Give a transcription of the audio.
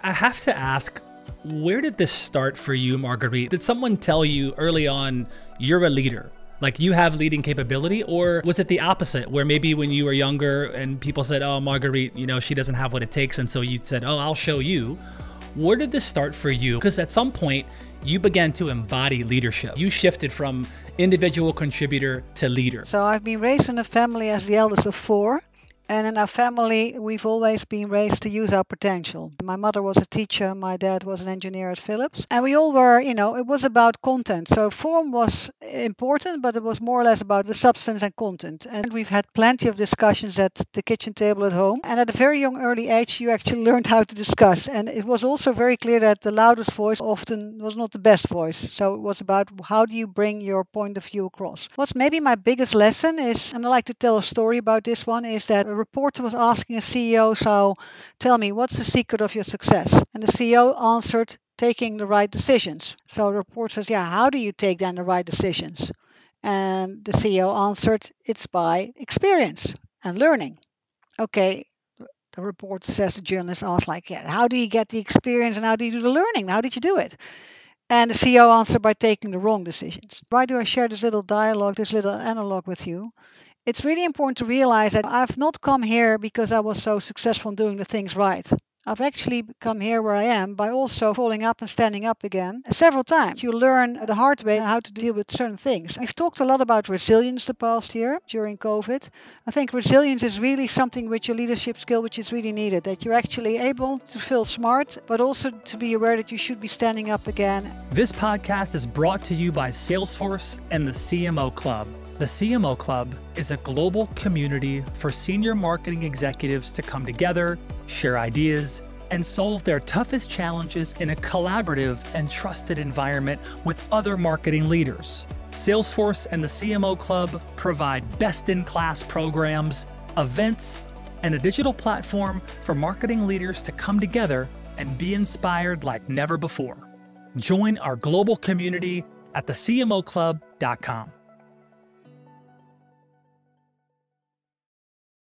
I have to ask, where did this start for you, Marguerite? Did someone tell you early on, you're a leader? Like you have leading capability? Or was it the opposite, where maybe when you were younger and people said, oh, Marguerite, you know, she doesn't have what it takes. And so you said, oh, I'll show you. Where did this start for you? Because at some point you began to embody leadership. You shifted from individual contributor to leader. So I've been raised in a family as the eldest of four. And in our family, we've always been raised to use our potential. My mother was a teacher, my dad was an engineer at Philips. And we all were, you know, it was about content. So form was important, but it was more or less about the substance and content. And we've had plenty of discussions at the kitchen table at home. And at a very young early age, you actually learned how to discuss. And it was also very clear that the loudest voice often was not the best voice. So it was about how do you bring your point of view across. What's maybe my biggest lesson is, and I like to tell a story about this one, is that a reporter was asking a CEO, so tell me, what's the secret of your success? And the CEO answered, taking the right decisions. So the reporter says, yeah, how do you take then the right decisions? And the CEO answered, it's by experience and learning. Okay, the reporter says, the journalist asks, like, yeah, how do you get the experience and how do you do the learning? How did you do it? And the CEO answered by taking the wrong decisions. Why do I share this little dialogue, this little analog with you? It's really important to realize that I've not come here because I was so successful in doing the things right. I've actually come here where I am by also falling up and standing up again several times. You learn the hard way how to deal with certain things. We've talked a lot about resilience the past year during COVID. I think resilience is really something which a leadership skill which is really needed, that you're actually able to feel smart, but also to be aware that you should be standing up again. This podcast is brought to you by Salesforce and the CMO Club. The CMO Club is a global community for senior marketing executives to come together, share ideas, and solve their toughest challenges in a collaborative and trusted environment with other marketing leaders. Salesforce and the CMO Club provide best-in-class programs, events, and a digital platform for marketing leaders to come together and be inspired like never before. Join our global community at thecmoclub.com.